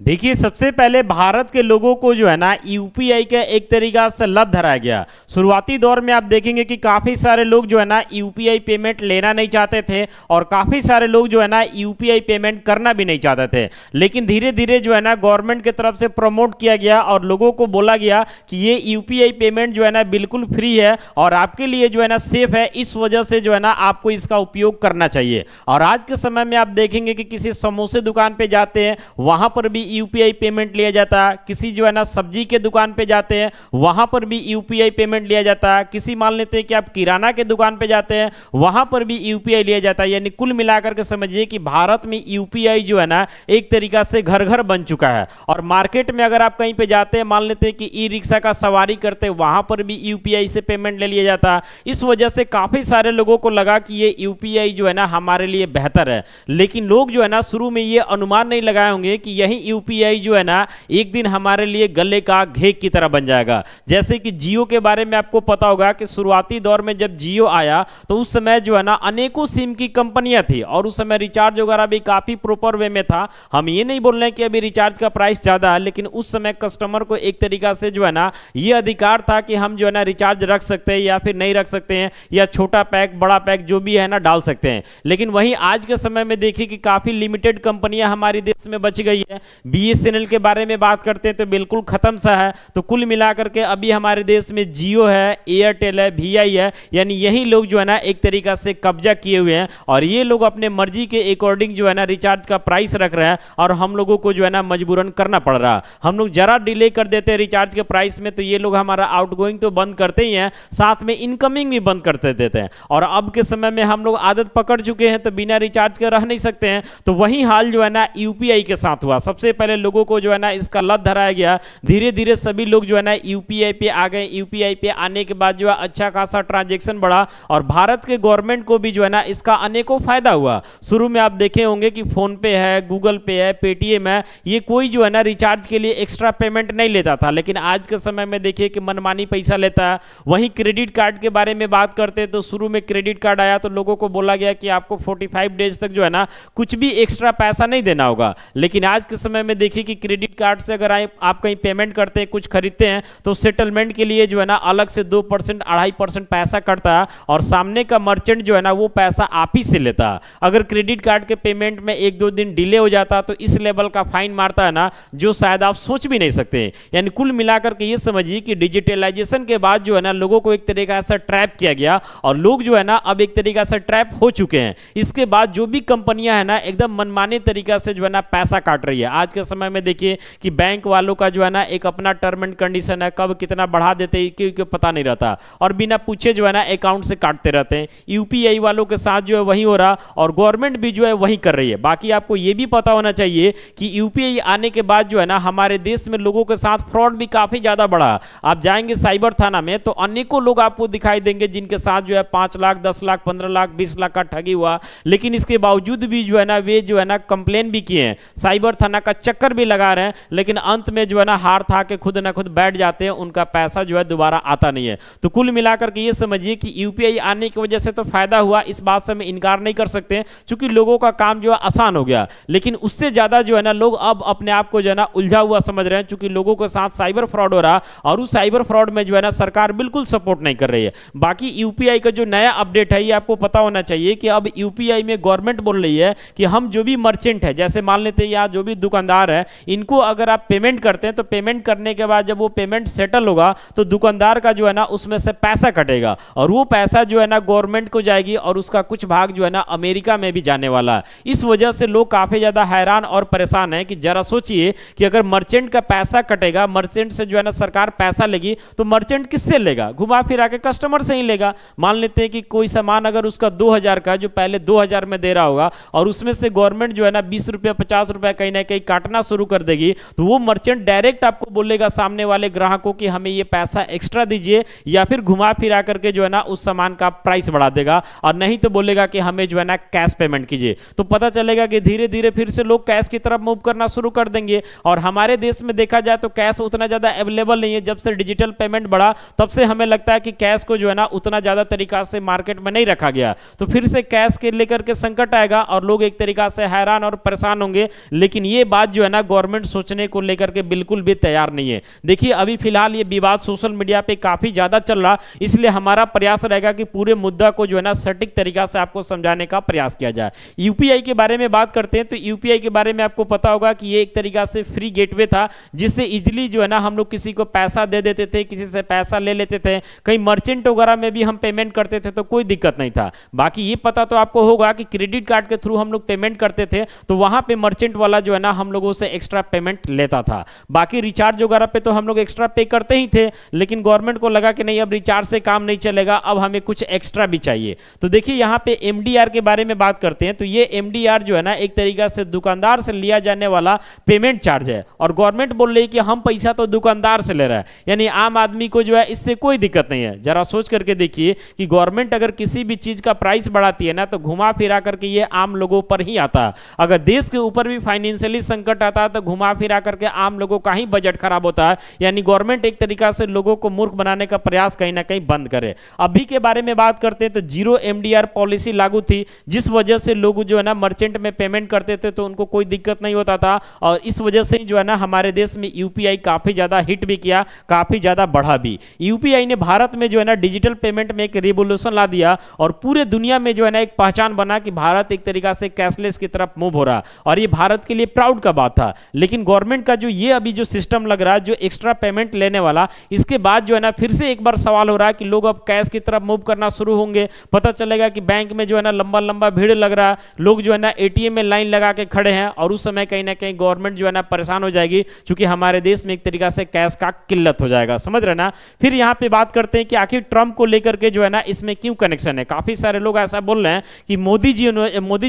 देखिए, सबसे पहले भारत के लोगों को जो है ना यूपीआई का एक तरीका से लत धराया गया। शुरुआती दौर में आप देखेंगे कि काफ़ी सारे लोग जो है ना यूपीआई पेमेंट लेना नहीं चाहते थे और काफ़ी सारे लोग जो है ना यूपीआई पेमेंट करना भी नहीं चाहते थे। लेकिन धीरे धीरे जो है ना गवर्नमेंट की तरफ से प्रमोट किया गया और लोगों को बोला गया कि ये यूपीआई पेमेंट जो है ना बिल्कुल फ्री है और आपके लिए जो है ना सेफ है। इस वजह से जो है ना आपको इसका उपयोग करना चाहिए। और आज के समय में आप देखेंगे कि किसी समोसे दुकान पे जाते हैं, वहां पर भी यूपीआई पेमेंट लिया जाता है। किसी जो है ना सब्जी के दुकान पे जाते हैं, वहां पर भी यूपीआई पेमेंट लिया जाता है। किसी मान लेते हैं कि आप किराना के दुकान पे जाते हैं, वहां पर भी यूपीआई लिया जाता है। यानी कुल मिलाकर के समझिए कि भारत में यूपीआई जो है ना एक तरीका से घर घर बन चुका है। और मार्केट में अगर आप कहीं पे जाते हैं, मान लेते हैं कि ई रिक्शा का सवारी करते हैं, वहां पर भी यूपीआई से पेमेंट ले लिया जाता है। इस वजह से काफी सारे लोगों को लगा कि ये यूपीआई जो है ना हमारे लिए बेहतर है। लेकिन लोग जो है ना शुरू में ये अनुमान नहीं लगाए होंगे कि यही यूपीआई जो है ना एक दिन हमारे लिए गले का घेग की तरह बन जाएगा। जैसे कि जियो के बारे में आपको पता होगा कि शुरुआती दौर में जब जियो आया तो उस समय जो है ना अनेकों सिम की कंपनियां थी और उस समय रिचार्ज वगैरह भी काफी प्रॉपर वे में था। हम ये नहीं बोल रहे हैं कि अभी रिचार्ज का प्राइस ज्यादा है, लेकिन उस समय कस्टमर को एक तरीका से जो है ना ये अधिकार था कि हम जो है ना रिचार्ज रख सकते हैं या फिर नहीं रख सकते हैं, या छोटा पैक बड़ा पैक जो भी है ना डाल सकते हैं। लेकिन वहीं आज के समय में देखिए कि काफी लिमिटेड कंपनियां हमारे देश में बच गई है। बीएसएनएल के बारे में बात करते हैं तो बिल्कुल खत्म सा है। तो कुल मिलाकर के अभी हमारे देश में जियो है, एयरटेल है, वीआई है, यानी यही लोग जो है ना एक तरीका से कब्जा किए हुए हैं और ये लोग अपने मर्जी के अकॉर्डिंग जो है ना रिचार्ज का प्राइस रख रहे हैं और हम लोगों को जो है ना मजबूरन करना पड़ रहा है। हम लोग जरा डिले कर देते हैं रिचार्ज के प्राइस में तो ये लोग हमारा आउटगोइंग तो बंद करते ही हैं, साथ में इनकमिंग भी बंद करते देते हैं। और अब के समय में हम लोग आदत पकड़ चुके हैं तो बिना रिचार्ज के रह नहीं सकते हैं। तो वही हाल जो है ना यूपीआई के साथ हुआ। सबसे पहले लोगों को जो है ना इसका लत धराया गया। धीरे धीरे सभी लोग जो है ना यूपीआई पे आ गए। यूपीआई पे आने के बाद जो है अच्छा खासा ट्रांजैक्शन बढ़ा और भारत के गवर्नमेंट को भी जो है ना इसका अनेकों फायदा हुआ। शुरू में आप देखे होंगे कि फोन पे है, गूगल पे है, पेटीएम है, ये कोई जो है ना रिचार्ज के लिए एक्स्ट्रा पेमेंट नहीं लेता था। लेकिन आज के समय में देखिए कि मनमानी पैसा लेता है। वहीं क्रेडिट कार्ड के बारे में बात करते हैं तो शुरू में क्रेडिट कार्ड आया तो लोगों को बोला गया कि आपको 45 डेज तक जो है ना कुछ भी एक्स्ट्रा पैसा नहीं देना होगा। लेकिन आज के समय में देखिए कि क्रेडिट कार्ड से अगर आप कहीं पेमेंट करते हैं, कुछ खरीदते हैं तो सेटलमेंट के लिए जो है ना अलग से 2% 2.5% पैसा कटता है और सामने का मर्चेंट जो है ना वो पैसा आप ही से लेता है। अगर क्रेडिट कार्ड के पेमेंट में 1-2 दिन डिले हो जाता तो इस लेवल का फाइन मारता है ना जो शायद आप सोच भी नहीं सकते। यानी कुल मिलाकर के ये समझिए कि डिजिटलाइजेशन के बाद जो है ना लोगों को एक तरीका से ट्रैप किया गया और लोग जो है ना अब एक तरीका से ट्रैप हो चुके हैं। इसके बाद जो भी कंपनियां है ना एकदम मनमाने तरीका से जो है ना पैसा काट रही है। आज के समय में देखिए कि बैंक वालों का जो है ना एक अपना टर्म एंड कंडीशन है, कब कितना बढ़ा देते हैं क्योंकि पता नहीं रहता और बिना पूछे जो है ना अकाउंट से काटते रहते हैं। यूपीआई वालों के साथ जो है वही हो रहा और गवर्नमेंट भी जो है वही कर रही है। बाकी आपको ये भी पता होना चाहिए कि यूपीआई आने के बाद जो है ना हमारे देश में लोगों के साथ फ्रॉड भी काफी ज्यादा बढ़ा। आप जाएंगे साइबर थाना में तो अनेकों लोग आपको दिखाई देंगे जिनके साथ जो है 5 लाख, 10 लाख, 15 लाख, 20 लाख का ठगी हुआ। लेकिन इसके बावजूद भी जो है ना वे जो है ना कंप्लेन भी किए हैं, साइबर थाना का चक्कर भी लगा रहे हैं, लेकिन अंत में जो है ना हार था के खुद ना खुद बैठ जाते हैं, उनका पैसा जो है दोबारा आता नहीं है। तो कुल मिलाकर के ये समझिए कि यूपीआई आने की वजह से तो फायदा हुआ, इस बात से हम इनकार नहीं कर सकते क्योंकि लोगों का काम जो है आसान हो गया। लेकिन उससे ज्यादा जो है ना लोग अब अपने आप को जो है ना उलझा हुआ समझ रहे हैं क्योंकि लोगों के साथ साइबर फ्रॉड हो रहा और उस साइबर फ्रॉड में जो है ना सरकार बिल्कुल सपोर्ट नहीं कर रही है। बाकी यूपीआई का जो नया अपडेट है ये आपको पता होना चाहिए कि अब यूपीआई में गवर्नमेंट बोल रही है कि हम जो भी मर्चेंट है, जैसे मान लेते हैं या जो भी दुकानदार है, इनको अगर आप पेमेंट करते हैं तो पेमेंट करने के बाद जब वो पेमेंट सेटल होगा तो दुकानदार का जो है ना उसमें से पैसा कटेगा और वो पैसा जो है ना गवर्नमेंट को जाएगी और उसका कुछ भाग जो है ना अमेरिका में भी जाने वाला है। इस वजह से लोग काफी ज्यादा हैरान और परेशान है कि जरा सोचिए कि अगर मर्चेंट का पैसा कटेगा, मर्चेंट से जो है ना सरकार पैसा लेगी तो मर्चेंट किससे लेगा? घुमा फिरा के कस्टमर से ही लेगा। मान लेते हैं कि कोई सामान अगर उसका 2000 का जो पहले 2000 में दे रहा होगा और उसमें से गवर्नमेंट जो है ना 20 रुपया 50 रुपया कहीं ना कहीं काटना शुरू कर देगी तो वो मर्चेंट डायरेक्ट आपको बोलेगा सामने वाले ग्राहकों कि हमें ये पैसा एक्स्ट्रा दीजिए, या फिर घुमा फिरा करके जो है ना उस सामान का प्राइस बढ़ा देगा और नहीं तो बोलेगा कि हमें जो है ना कैश पेमेंट कीजिए। तो पता चलेगा कि धीरे धीरे फिर से लोग कैश की तरफ मूव करना शुरू कर देंगे। और हमारे देश में देखा जाए तो कैश उतना ज्यादा अवेलेबल नहीं है। जब से डिजिटल पेमेंट बढ़ा तब से हमें लगता है कि कैश को जो है ना उतना ज्यादा तरीका से मार्केट में नहीं रखा गया। तो फिर से कैश के लेकर के संकट आएगा और लोग एक तरीका से हैरान और परेशान होंगे। लेकिन ये बात जो है ना गवर्नमेंट सोचने को लेकर के बिल्कुल भी तैयार नहीं है। देखिए अभी फिलहाल ये विवाद सोशल मीडिया पे काफी ज्यादा चल रहा, इसलिए हमारा प्रयास रहेगा कि पूरे मुद्दा को जो है ना सटीक तरीका से आपको समझाने का प्रयास किया जाए। यूपीआई के बारे में बात करते हैं तो यूपीआई के बारे में आपको पता होगा कि ये एक तरीका से फ्री गेटवे था, जिससे इजीली जो है ना हम लोग किसी को पैसा दे देते थे, किसी से पैसा ले लेते थे, कहीं मर्चेंट वगैरह में भी हम पेमेंट करते थे तो कोई दिक्कत नहीं था। बाकी ये पता तो आपको होगा कि क्रेडिट कार्ड के थ्रू हम लोग पेमेंट करते थे तो वहां पे मर्चेंट वाला जो है ना हम लोगों से एक्स्ट्रा पेमेंट लेता था। बाकी रिचार्ज वगैरह पे तो हम लोग एक्स्ट्रा पे करते ही थे, लेकिन गवर्नमेंट को लगा कि नहीं अब रिचार्ज से काम नहीं चलेगा, अब हमें कुछ एक्स्ट्रा भी चाहिए। तो देखिए यहाँ पे एमडीआर के बारे में बात करते हैं तो ये एमडीआर जो है ना एक तरीका से दुकानदार से लिया जाने वाला पेमेंट चार्ज है, और गवर्नमेंट बोल रही है कि हम पैसा तो दुकानदार से ले रहा है, यानी आम आदमी को जो है इससे कोई दिक्कत नहीं है। जरा सोच करके देखिए कि गवर्नमेंट अगर किसी भी चीज का प्राइस बढ़ाती है ना तो घुमा फिरा करके ये आम लोगों पर ही आता है। अगर देश के ऊपर भी फाइनेंशियली संकट आता है तो घुमा फिरा करके आम लोगों का ही बजट खराब होता है, यानी गवर्नमेंट एक तरीका से लोगों को मूर्ख बनाने का प्रयास कहीं ना कहीं बंद करे। अभी के बारे में बात करते हैं तो जीरो एमडीआर पॉलिसी लागू थी, जिस वजह से लोग जो है ना मर्चेंट में पेमेंट करते थे तो उनको कोई दिक्कत नहीं होता था, और इस वजह से जो है ना हमारे देश में यूपीआई काफी ज्यादा हिट भी किया, काफी ज्यादा बढ़ा भी। यूपीआई ने भारत में जो है ना डिजिटल पेमेंट में एक रिवोल्यूशन ला दिया, और पूरे दुनिया में जो है ना एक पहचान बना कि भारत एक तरीका से कैशलेस की तरफ मूव हो रहा, और ये भारत के लिए प्राउड का बात था। लेकिन गवर्नमेंट का जो ये अभी जो सिस्टम लग रहा है जो एक्स्ट्रा पेमेंट लेने वाला, इसके बाद जो है ना फिर से एक बार सवाल हो रहा है कि लोग अब कैश की तरफ मूव करना शुरू होंगे। पता चलेगा कि बैंक में जो है ना लंबा लंबा भीड़ लग रहा है, लोग जो है ना एटीएम में लाइन लगा के खड़े हैं, और उस समय कहीं ना कहीं गवर्नमेंट जो है ना परेशान हो जाएगी, क्योंकि हमारे देश में एक तरीका से कैश का किल्लत हो जाएगा, समझ रहे ना। फिर यहाँ पे बात करते हैं कि आखिर ट्रंप को लेकर के जो है ना इसमें क्यों कनेक्शन है। काफी सारे लोग ऐसा बोल रहे हैं कि मोदी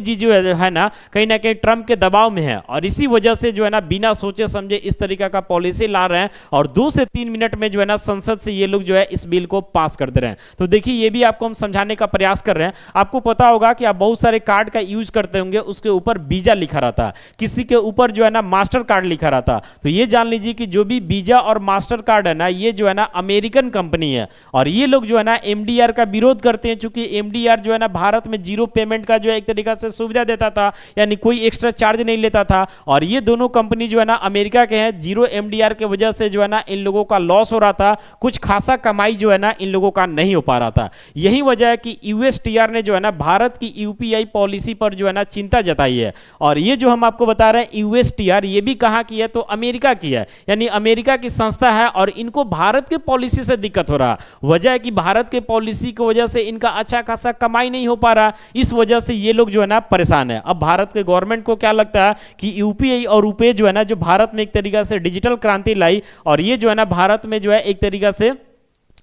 जी जो है ना कहीं ट्रंप के दबाव में है, और इसी वजह से जो है ना बिना सोचे समझे इस तरीका का पॉलिसी ला रहे हैं, और 2 से 3 मिनट में जो है ना संसद से ये लोग जो है इस बिल को पास कर दे रहे हैं। तो देखिए ये भी आपको हम समझाने का प्रयास कर रहे हैं। आपको पता होगा कि आप बहुत सारे कार्ड का यूज करते होंगे, उसके ऊपर वीजा लिखा रहता है, किसी के ऊपर जो है ना मास्टर कार्ड लिखा रहता। तो ये जान लीजिए कि जो भी वीजा और मास्टर कार्ड है ना, ये जो है ना अमेरिकन कंपनी है, और ये लोग जो है ना एमडीआर का विरोध करते हैं, क्योंकि एमडीआर जो है ना भारत में जीरो पेमेंट का जो है एक तरीका से सुविधा देता था, यानी कोई एक्स्ट्रा चार्ज नहीं लेता था। और ये दोनों कंपनी जो है ना अमेरिका के हैं, जीरो एमडीआर के वजह से जो है ना इन लोगों का लॉस हो रहा था, कुछ खासा कमाई जो है ना इन लोगों का नहीं हो पा रहा था। यही वजह है कि यूएसटीआर ने जो है ना भारत की यूपीआई पॉलिसी पर जो है ना चिंता जताई है। और ये जो हम आपको बता रहे हैं यूएसटीआर, ये भी कहां की है तो अमेरिका की है, यानी अमेरिका की संस्था है, और इनको भारत के पॉलिसी से दिक्कत हो रहा। वजह है कि भारत के पॉलिसी की वजह से इनका अच्छा खासा कमाई नहीं हो पा रहा, इस वजह से ये लोग जो है ना परेशान है। अब भारत के गवर्नमेंट को क्या लगता है कि यूपीआई और रुपए जो है ना जो भारत में एक तरीका से डिजिटल क्रांति लाई, और ये जो है ना भारत में जो है एक तरीका से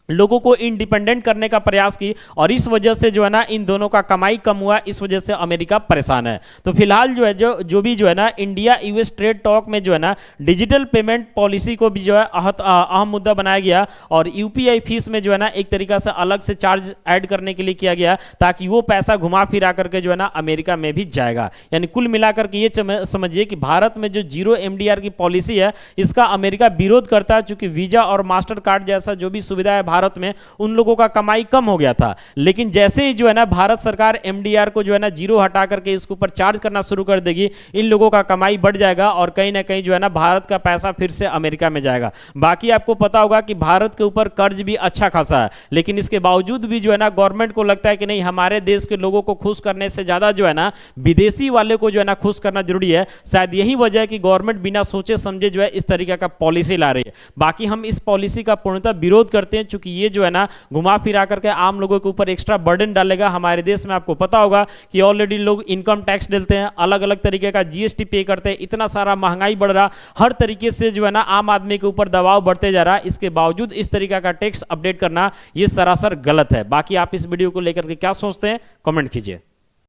लोगों को इंडिपेंडेंट करने का प्रयास की, और इस वजह से जो है ना इन दोनों का कमाई कम हुआ, इस वजह से अमेरिका परेशान है। तो फिलहाल जो है जो भी जो है ना इंडिया यूएस ट्रेड टॉक में जो है ना डिजिटल पेमेंट पॉलिसी को भी जो है अहम मुद्दा बनाया गया, और यूपीआई फीस में जो है ना एक तरीका से अलग से चार्ज ऐड करने के लिए किया गया, ताकि वो पैसा घुमा फिरा करके जो है ना अमेरिका में भी जाएगा। यानी कुल मिलाकर के ये समझिए कि भारत में जो जीरो एमडीआर की पॉलिसी है, इसका अमेरिका विरोध करता है, चूंकि वीजा और मास्टर कार्ड जैसा जो भी सुविधा है भारत में, उन लोगों का कमाई कम हो गया था। लेकिन जैसे ही जो है ना भारत सरकार एमडीआर को जो है ना जीरो हटा करके इसके ऊपर चार्ज करना शुरू कर देगी, इन लोगों का कमाई बढ़ जाएगा, और कहीं ना कहीं जो है ना भारत का पैसा फिर से अमेरिका में जाएगा। बाकी आपको पता होगा कि भारत के ऊपर कर्ज भी अच्छा खासा है, लेकिन इसके बावजूद भी जो है ना गवर्नमेंट को लगता है कि नहीं, हमारे देश के लोगों को खुश करने से ज्यादा जो है ना विदेशी वाले को जो है ना खुश करना जरूरी है। शायद यही वजह है कि गवर्नमेंट बिना सोचे समझे जो है इस तरीके का पॉलिसी ला रही है। बाकी हम इस पॉलिसी का पूर्णतः विरोध करते हैं, चूंकि ये जो है ना घुमा फिरा करके आम लोगों के ऊपर एक्स्ट्रा बर्डन डालेगा। हमारे देश में आपको पता होगा कि ऑलरेडी लोग इनकम टैक्स देते हैं, अलग अलग तरीके का जीएसटी पे करते हैं, इतना सारा महंगाई बढ़ रहा, हर तरीके से जो है ना आम आदमी के ऊपर दबाव बढ़ते जा रहा। इसके बावजूद इस तरीके का टैक्स अपडेट करना ये सरासर गलत है। बाकी आप इस वीडियो को लेकर के क्या सोचते हैं, कमेंट कीजिए।